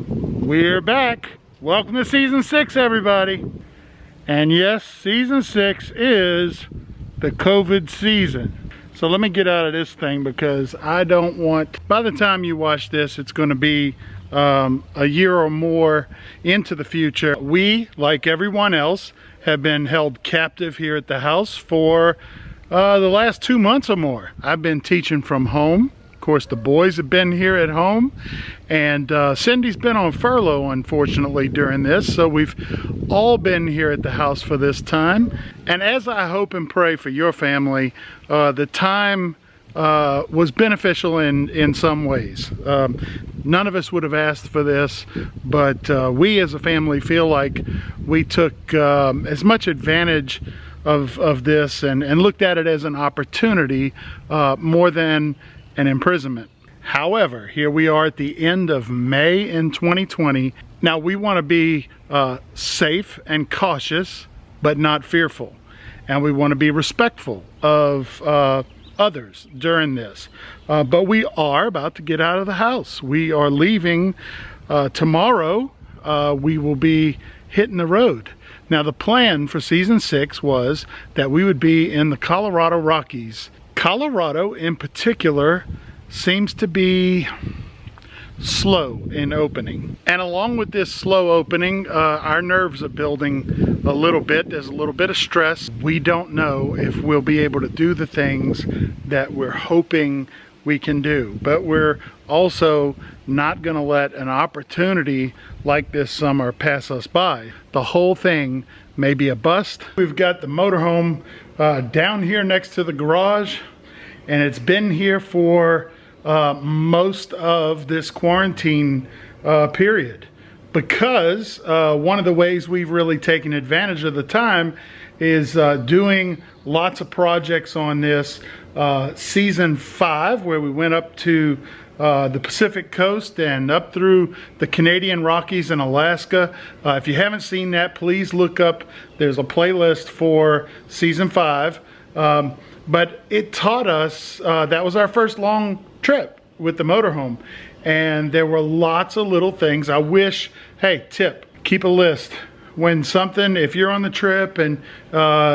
We're back. Welcome to season 6, everybody. And yes, season 6 is the COVID season. So let me get out of this thing because I don't want, by the time you watch this, it's going to be a year or more into the future. We, like everyone else, have been held captive here at the house for the last 2 months or more. I've been teaching from home. Of course, the boys have been here at home, and Cindy's been on furlough, unfortunately, during this, so we've all been here at the house for this time. And as I hope and pray for your family, the time was beneficial in some ways. None of us would have asked for this, but we as a family feel like we took as much advantage of this and looked at it as an opportunity more than an imprisonment. However, here we are at the end of May in 2020. Now we want to be safe and cautious, but not fearful. And we want to be respectful of others during this. But we are about to get out of the house. We are leaving tomorrow. We will be hitting the road. Now the plan for season 6 was that we would be in the Colorado Rockies. Colorado in particular seems to be slow in opening, and along with this slow opening, our nerves are building a little bit. There's a little bit of stress. We don't know if we'll be able to do the things that we're hoping we can do, but we're also not going to let an opportunity like this summer pass us by. The whole thing may be a bust. We've got the motorhome down here next to the garage, and it's been here for most of this quarantine period, because one of the ways we've really taken advantage of the time is doing lots of projects on this. Season 5, where we went up to the Pacific coast and up through the Canadian Rockies and Alaska. If you haven't seen that, please look up. There's a playlist for season 5. But it taught us, that was our first long trip with the motorhome. And there were lots of little things. I wish, hey, tip, keep a list. When something, if you're on the trip and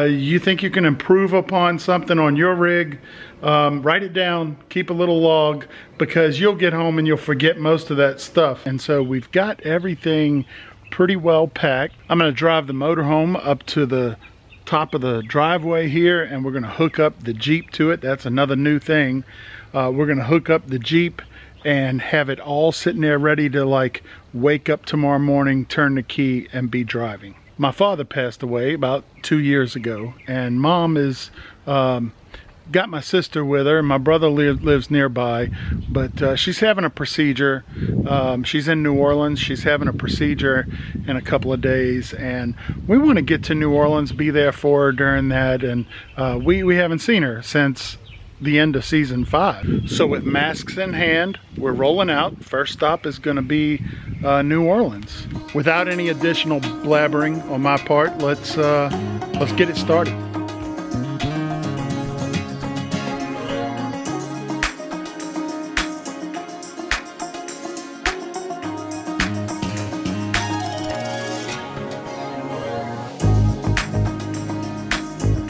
you think you can improve upon something on your rig, write it down, keep a little log, because you'll get home and you'll forget most of that stuff. And so we've got everything pretty well packed. I'm gonna drive the motorhome up to the top of the driveway here, and we're gonna hook up the Jeep to it. That's another new thing. We're gonna hook up the Jeep and have it all sitting there ready to like wake up tomorrow morning, turn the key, and be driving. My father passed away about 2 years ago, and Mom is got my sister with her, and my brother lives nearby, but she's having a procedure. She's in New Orleans. She's having a procedure in a couple of days, and we want to get to New Orleans, be there for her during that, and we haven't seen her since the end of season 5. So with masks in hand, we're rolling out. First stop is going to be New Orleans. Without any additional blabbering on my part, let's get it started.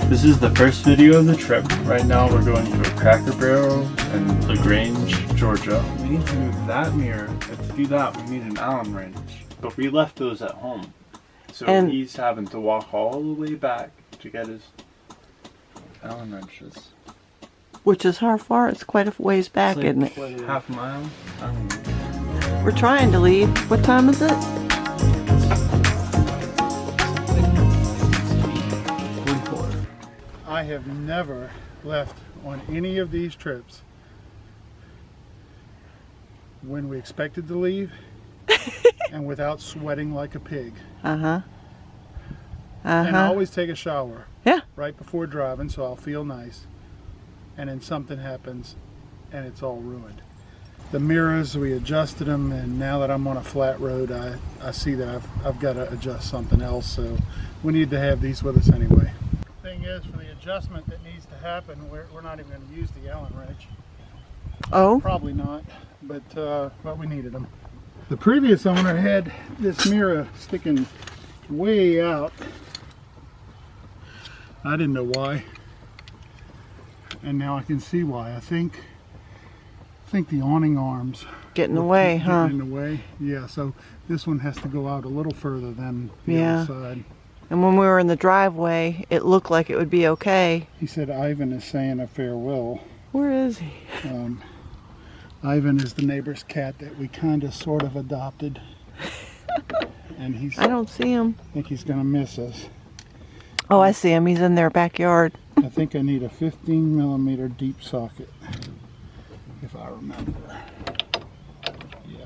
This is the first video of the trip. Right now we're going to a Cracker Barrel in LaGrange, Georgia. We need to move that mirror, but to do that we need an Allen wrench. But we left those at home. So he's having to walk all the way back to get his Allen wrenches. Which is how far? It's quite a ways back, Like isn't it? Half a mile? I don't know. We're trying to leave. What time is it? I have never left on any of these trips when we expected to leave and without sweating like a pig. And I always take a shower right before driving, so I'll feel nice, and then something happens and it's all ruined. The mirrors, we adjusted them, and now that I'm on a flat road, I see that I've got to adjust something else, so we need to have these with us anyway. Thing is, for the adjustment that needs to happen, we're not even going to use the Allen wrench. Oh? Probably not, but we needed them. The previous owner had this mirror sticking way out. I didn't know why, and now I can see why. I think the awning arms Getting in the way, huh? Getting in the way, yeah. So this one has to go out a little further than the other side. And when we were in the driveway, it looked like it would be okay. He said Ivan is saying a farewell. Where is he? Ivan is the neighbor's cat that we kind of sort of adopted. And I don't see him. I think he's going to miss us. Oh, I see him. He's in their backyard. I think I need a 15mm deep socket, if I remember. Yeah.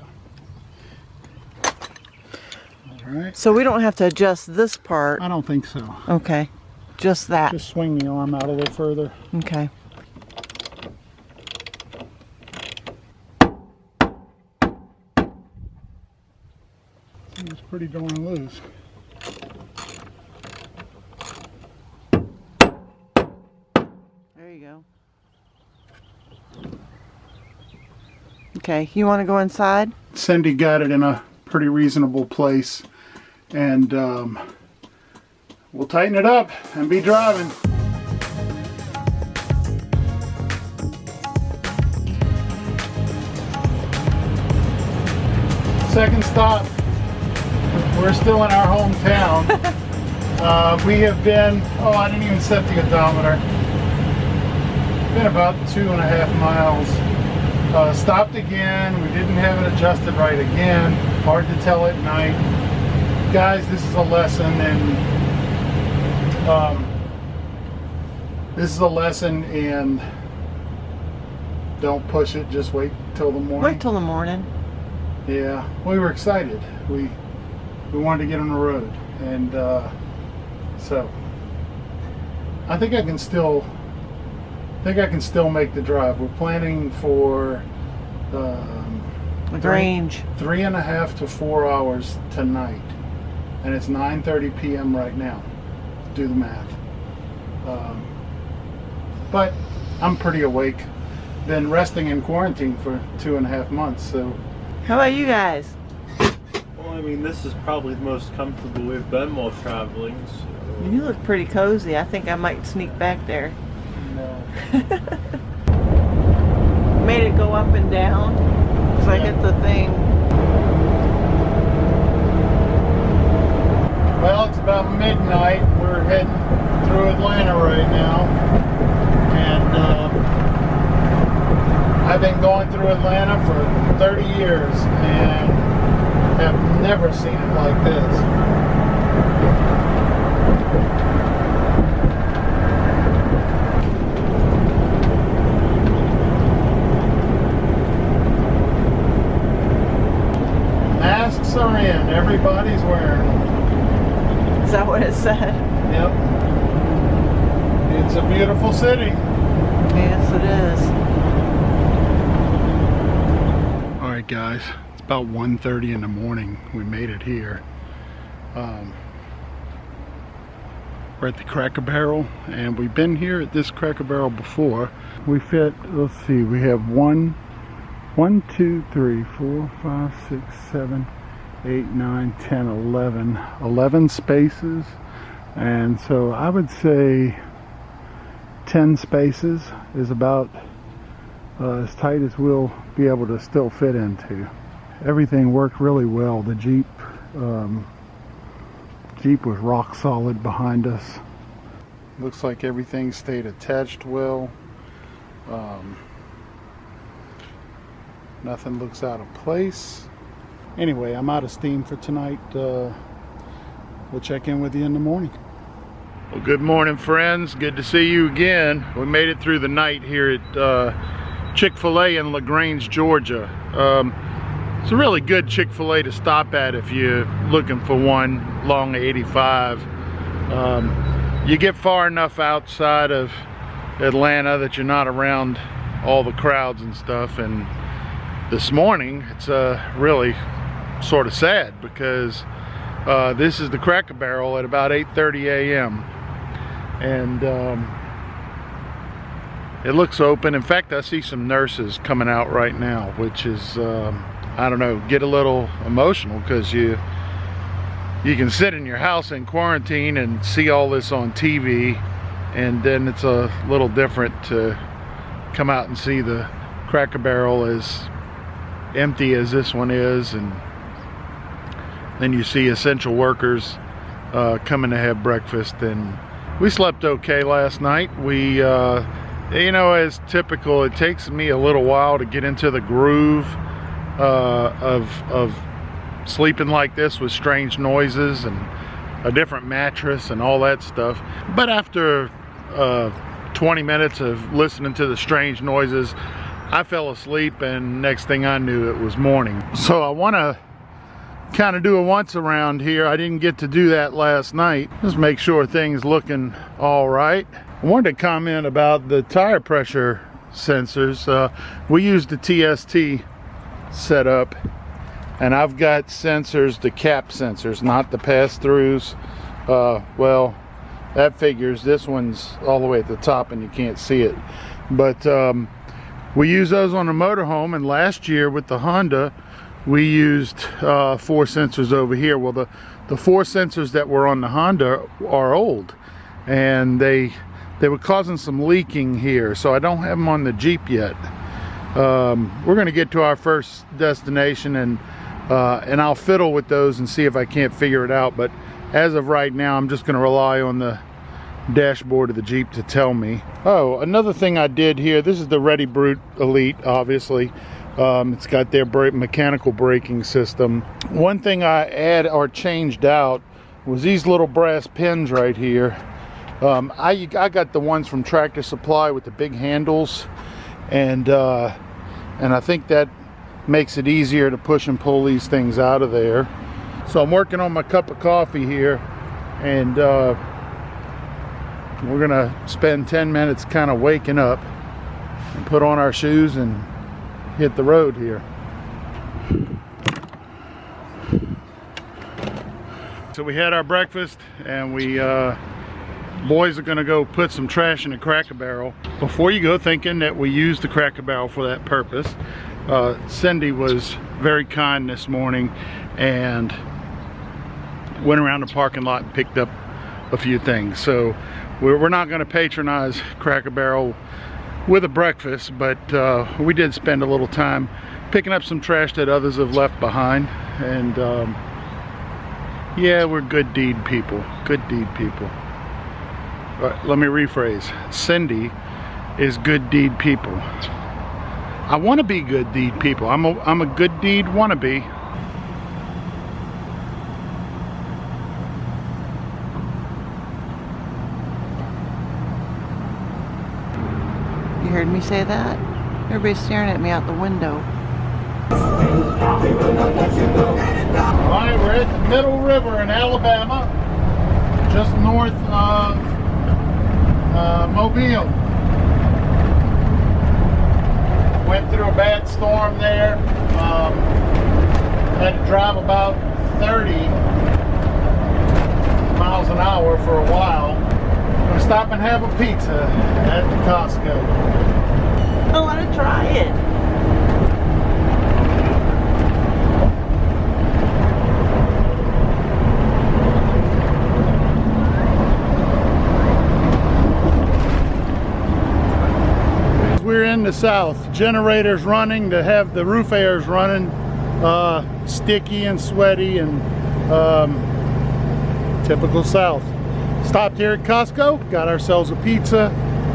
All right. So we don't have to adjust this part. I don't think so. Okay. Just that. Just swing the arm out a little further. Okay. It's pretty darn loose. There you go. Okay, you want to go inside? Cindy got it in a pretty reasonable place, and we'll tighten it up and be driving. Second stop. We're still in our hometown. We have been, I didn't even set the odometer. Been about 2.5 miles. Stopped again. We didn't have it adjusted right again. Hard to tell at night. Guys, this is a lesson in don't push it, just wait till the morning. Wait till the morning. Yeah, we were excited. We wanted to get on the road, and so I think I can still make the drive. We're planning for Range. 3.5 to 4 hours tonight, and it's 9:30 p.m. right now. Do the math. But I'm pretty awake. Been resting in quarantine for 2.5 months, so. How about you guys? Well, I mean, this is probably the most comfortable we've been while traveling. So. You look pretty cozy. I think I might sneak back there. No. Made it go up and down. Because I hit the thing. Well, it's about midnight. We're heading through Atlanta right now, and I've been going through Atlanta for 30 years and have never seen it like this. Masks are in. Everybody's wearing them. Is that what it said? Yep. It's a beautiful city. Yes, it is. All right, guys. It's about 1:30 in the morning. We made it here. We're at the Cracker Barrel, and we've been here at this Cracker Barrel before. We fit, let's see, we have 1, 2, 3, 4, 5, 6, 7, 8, 9, 10, 11 spaces, and so I would say 10 spaces is about as tight as we'll be able to still fit into. Everything worked really well. The Jeep was rock solid behind us. Looks like everything stayed attached well. Nothing looks out of place. Anyway, I'm out of steam for tonight. We'll check in with you in the morning. Well, good morning, friends. Good to see you again. We made it through the night here at Chick-fil-A in LaGrange, Georgia. It's a really good Chick-fil-A to stop at if you're looking for one along 85. You get far enough outside of Atlanta that you're not around all the crowds and stuff, and this morning it's really sort of sad because this is the Cracker Barrel at about 8:30 a.m. and it looks open. In fact, I see some nurses coming out right now, which is I don't know, get a little emotional, because you can sit in your house in quarantine and see all this on TV, and then it's a little different to come out and see the Cracker Barrel as empty as this one is, and then you see essential workers coming to have breakfast. And we slept okay last night. We you know, as typical, it takes me a little while to get into the groove of sleeping like this with strange noises and a different mattress and all that stuff. But after 20 minutes of listening to the strange noises, I fell asleep, and next thing I knew, it was morning. So I want to kind of do a once around here. I didn't get to do that last night. Just make sure things looking all right. I wanted to comment about the tire pressure sensors. We used the TST setup, and I've got sensors, the cap sensors, not the pass-throughs. Well, that figures. This one's all the way at the top and you can't see it. But we use those on the motorhome, and last year with the Honda, we used 4 sensors over here. Well, the 4 sensors that were on the Honda are old, and they were causing some leaking here, so I don't have them on the Jeep yet. We're going to get to our first destination, and I'll fiddle with those and see if I can't figure it out. But as of right now, I'm just going to rely on the dashboard of the Jeep to tell me. Oh, another thing I did here, this is the Ready Brute Elite, obviously. It's got their mechanical braking system. One thing I add or changed out was these little brass pins right here. I got the ones from Tractor Supply with the big handles, and I think that makes it easier to push and pull these things out of there. So I'm working on my cup of coffee here, and we're gonna spend 10 minutes kind of waking up and put on our shoes and hit the road here. So we had our breakfast, and we boys are gonna go put some trash in the Cracker Barrel. Before you go thinking that we used the Cracker Barrel for that purpose, Cindy was very kind this morning and went around the parking lot and picked up a few things. So we're not going to patronize Cracker Barrel with a breakfast, but we did spend a little time picking up some trash that others have left behind. And yeah, we're good deed people. Good deed people. Let me rephrase. Cindy is good deed people. I want to be good deed people. I'm a good deed wannabe. You heard me say that? Everybody's staring at me out the window. Alright, we're at the Middle River in Alabama, just north of Mobile. Went through a bad storm there. Had to drive about 30 miles an hour for a while. We'll stop and have a pizza at the Costco. I want to try it. We're in the south. Generators running to have the roof airs running, sticky and sweaty, and typical south. Stopped here at Costco, got ourselves a pizza,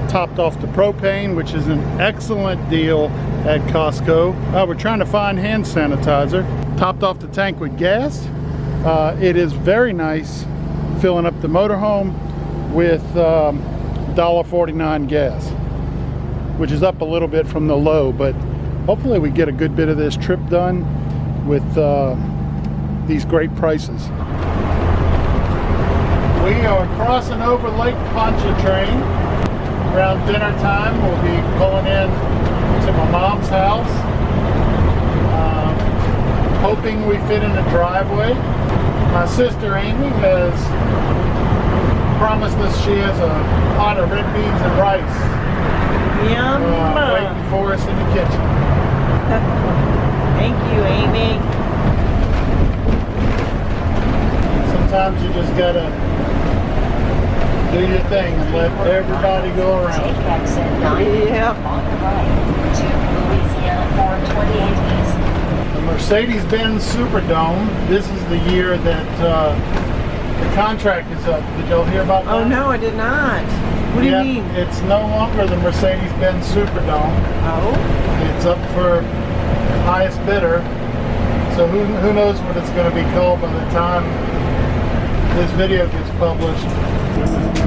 topped off the propane, which is an excellent deal at Costco. We're trying to find hand sanitizer. Topped off the tank with gas. It is very nice filling up the motorhome with $1.49 gas, which is up a little bit from the low, but hopefully we get a good bit of this trip done with these great prices. We are crossing over Lake Pontchartrain. Around dinner time, we'll be pulling in to my mom's house. Hoping we fit in the driveway. My sister Amy has promised us she has a pot of red beans and rice Yum. waiting for us in the kitchen. Thank you, Amy. Sometimes you just gotta do your thing and let everybody go around. Take exit 9 Yep. on the right to Louisiana 428 East. The Mercedes-Benz Superdome, this is the year that the contract is up. Did y'all hear about that? Oh no, I did not. What do you Yeah, mean? it's no longer the Mercedes-Benz Superdome. Oh? It's up for highest bidder. So who knows what it's going to be called by the time this video gets published.